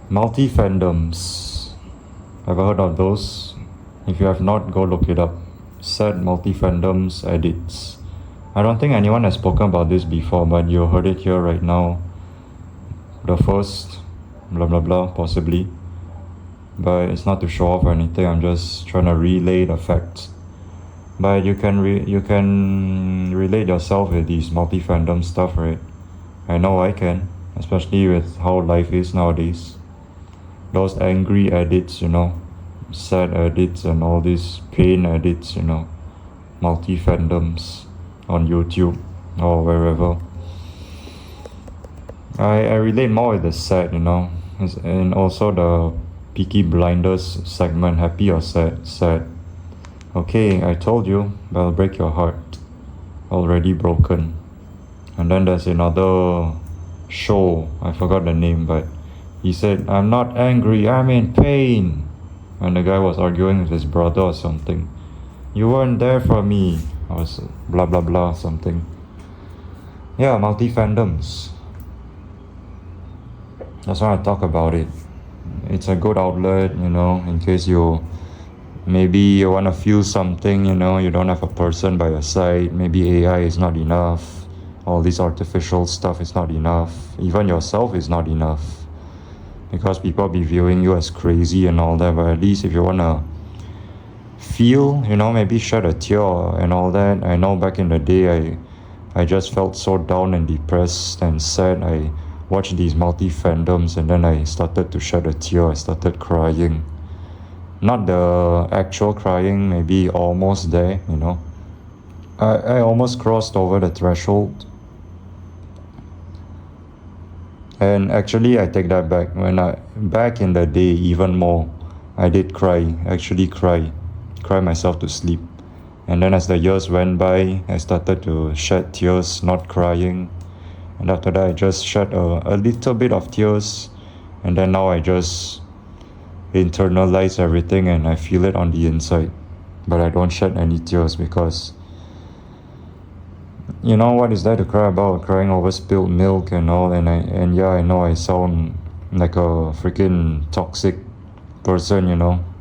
Multifandoms. Ever heard of those? If you have not, go look it up. Sad multifandoms edits. I don't think anyone has spoken about this before, but you heard it here right now. The first, blah blah blah, possibly. But it's not to show off or anything, I'm just trying to relay the facts. But you can relate yourself with these multi-fandom stuff, right? I know I can, especially with how life is nowadays. Those angry edits, sad edits and all these pain edits, multi-fandoms on YouTube or wherever. I relate more with the sad, and also the Peaky Blinders segment, happy or sad? Sad. Okay, I told you, but I'll break your heart. Already broken. And then there's another show, I forgot the name, but he said, I'm not angry, I'm in pain. And the guy was arguing with his brother or something. You weren't there for me. I was blah blah blah something. Yeah, multi-fandoms. That's why I talk about it. It's a good outlet, in case maybe you want to feel something, you don't have a person by your side. Maybe AI is not enough. All this artificial stuff is not enough. Even yourself is not enough. Because people be viewing you as crazy and all that. But at least if you want to feel, maybe shed a tear and all that. I know back in the day, I just felt so down and depressed and sad. I watched these multi-fandoms and then I started to shed a tear. I started crying. Not the actual crying, maybe almost there, I almost crossed over the threshold. And actually I take that back. Back in the day, even more, I did cry, actually cry myself to sleep. And then as the years went by, I started to shed tears, not crying. And after that I just shed a little bit of tears. And then now I just internalize everything and I feel it on the inside. But I don't shed any tears because what is there to cry about? Crying over spilled milk and all. And yeah, I know I sound like a freaking toxic person,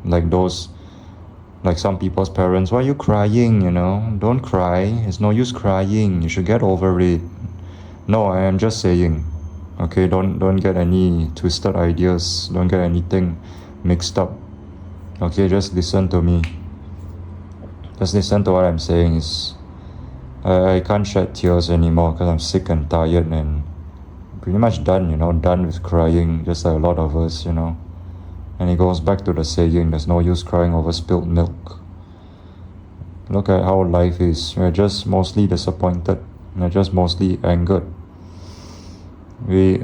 like some people's parents. Why are you crying? Don't cry. It's no use crying. You should get over it. No, I am just saying. Okay, don't get any twisted ideas. Don't get anything mixed up. Okay, just listen to me. Just listen to what I'm saying. I can't shed tears anymore because I'm sick and tired and pretty much done, done with crying, just like a lot of us, And it goes back to the saying, there's no use crying over spilled milk. Look at how life is. We're just mostly disappointed. We're just mostly angered.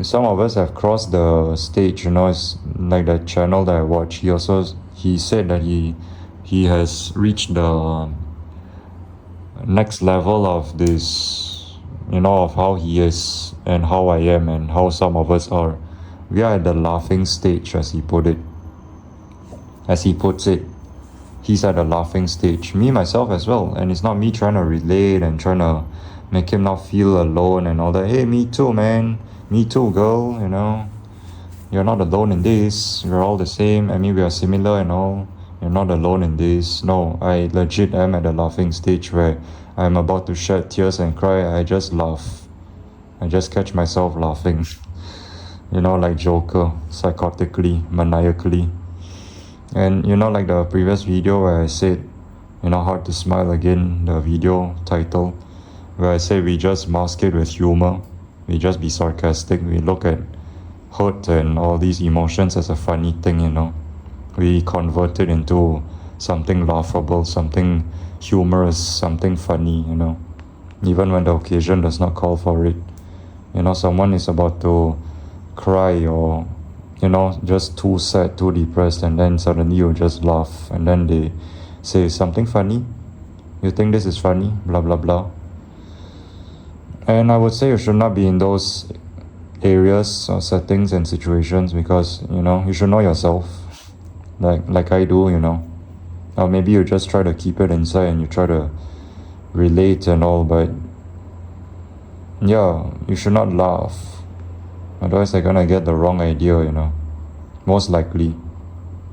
Some of us have crossed the stage, it's like that channel that I watch. He said that he has reached the next level of this, of how he is and how I am and how some of us are. We are at the laughing stage, as he puts it. He's at the laughing stage. Me, myself as well. And it's not me trying to relate and trying to make him not feel alone and all that. Hey, me too, man. Me too, girl, You're not alone in this. We're all the same. I mean, we are similar and all. You're not alone in this. No, I legit am at the laughing stage where I'm about to shed tears and cry. I just laugh. I just catch myself laughing. Like Joker, psychotically, maniacally. And like the previous video where I said, hard to smile again, the video title, where I say we just mask it with humor. We just be sarcastic. We look at hurt and all these emotions as a funny thing, We convert it into something laughable, something humorous, something funny, Even when the occasion does not call for it. Someone is about to cry or, just too sad, too depressed, and then suddenly you just laugh. And then they say something funny. You think this is funny? Blah, blah, blah. And I would say you should not be in those areas or settings and situations because, you should know yourself. Like I do, Or maybe you just try to keep it inside and you try to relate and all, but yeah, you should not laugh. Otherwise they're gonna get the wrong idea, most likely.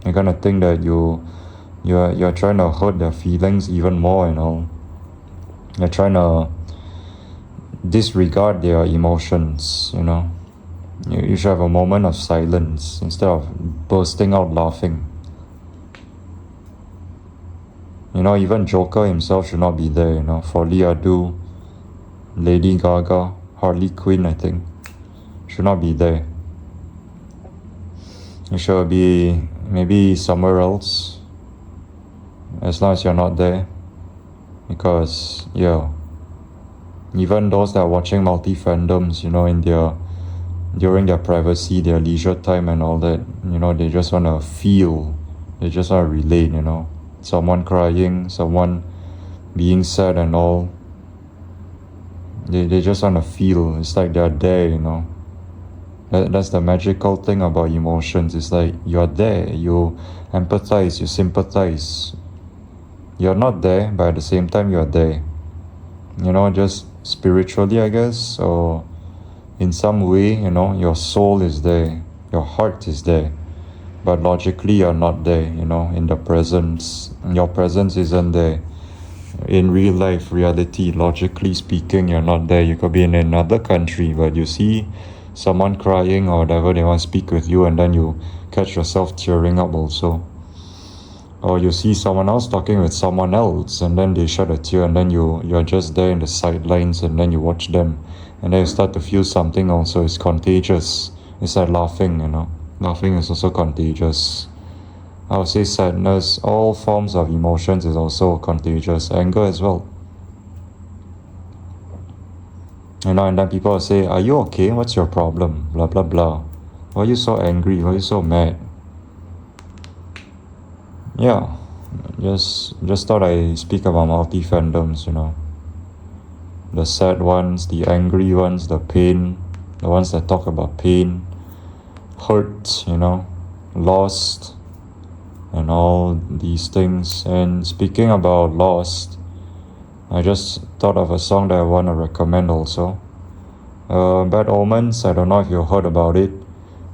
You're gonna think that you're trying to hurt their feelings even more and all. You're trying to disregard their emotions, you know. You should have a moment of silence instead of bursting out laughing. You know, even Joker himself should not be there, you know. Folie à Deux, Lady Gaga, Harley Quinn, I think, should not be there. You should be maybe somewhere else, as long as you're not there. Because, yeah, even those that are watching Multifandoms, you know, during their privacy, their leisure time and all that, you know, they just want to feel, they just want to relate, you know. Someone crying, someone being sad and all. They just want to feel. It's like they're there, you know. That's the magical thing about emotions. It's like you're there, you empathize, you sympathize. You're not there, but at the same time you're there. You know, just spiritually, I guess, or in some way, you know, your soul is there, your heart is there. But logically you're not there, you know, in the presence. Your presence isn't there. In real life, reality, logically speaking, you're not there. You could be in another country, but you see someone crying or whatever, they want to speak with you, and then you catch yourself tearing up also. Or you see someone else talking with someone else, and then they shed a tear, and then you're just there in the sidelines, and then you watch them, and then you start to feel something also. It's contagious. It's like laughing, you know. Laughing is also contagious. I would say sadness, all forms of emotions is also contagious. Anger as well. You know, and then people will say, are you okay? What's your problem? Blah, blah, blah. Why are you so angry? Why are you so mad? Yeah, just thought I speak about multi-fandoms, you know. The sad ones, the angry ones, the pain, the ones that talk about pain, hurt, you know, lost, and all these things. And speaking about lost, I just thought of a song that I want to recommend also. Bad Omens, I don't know if you heard about it,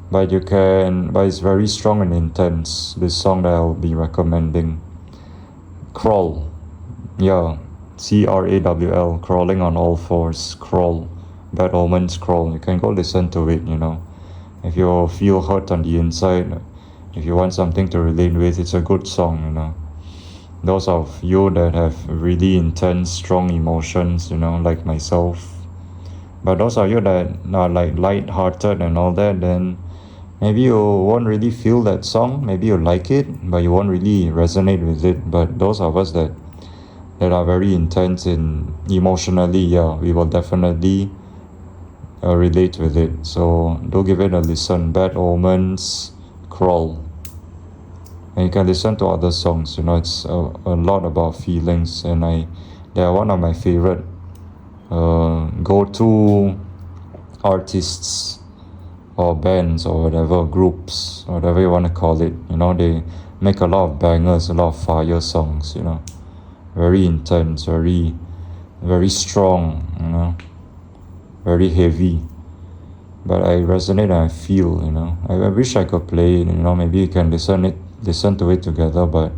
but it's very strong and intense, this song that I'll be recommending. Crawl, yeah, CRAWL, crawling on all fours, crawl, Bad Omens, Crawl. You can go listen to it, you know. If you feel hurt on the inside, if you want something to relate with, it's a good song, you know. Those of you that have really intense, strong emotions, you know, like myself. But those of you that are like light-hearted and all that, then maybe you won't really feel that song. Maybe you like it, but you won't really resonate with it. But those of us that are very intense in emotionally, yeah, we will definitely relate with it. So do give it a listen. Bad Omens, Crawl. And you can listen to other songs, you know. It's a lot about feelings, and they are one of my favorite go-to artists or bands or whatever, groups, whatever you want to call it. You know, they make a lot of bangers, a lot of fire songs, you know. Very intense, very, very strong, you know. Very heavy. But I resonate and I feel, you know. I wish I could play it, you know. Maybe you can listen to it together, but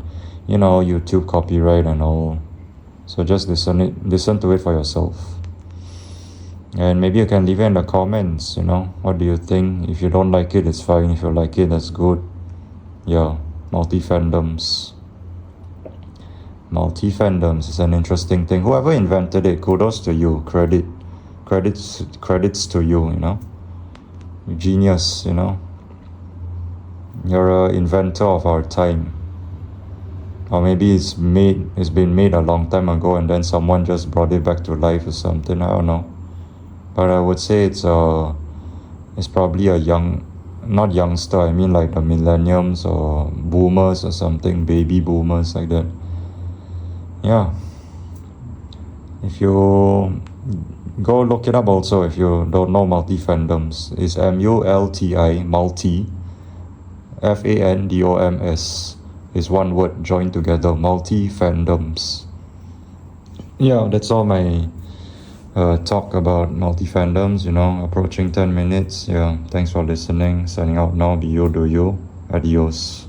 you know, YouTube copyright and all. So just listen to it for yourself. And maybe you can leave it in the comments, you know. What do you think? If you don't like it, it's fine. If you like it, that's good. Yeah, Multifandoms. Multifandoms is an interesting thing. Whoever invented it, kudos to you. Credits to you, you know. Genius, you know. You're an inventor of our time. Or maybe it's been made a long time ago, and then someone just brought it back to life or something. I don't know. But I would say it's probably not youngster, I mean like the millenniums or boomers or something, baby boomers like that. Yeah. If you go look it up also, if you don't know Multifandoms, it's MULTI, multi, FANDOMS, is one word joined together, Multifandoms. Yeah, that's all my talk about Multifandoms, you know, approaching 10 minutes. Yeah, thanks for listening. Signing out now, beyoudoyou. Adios.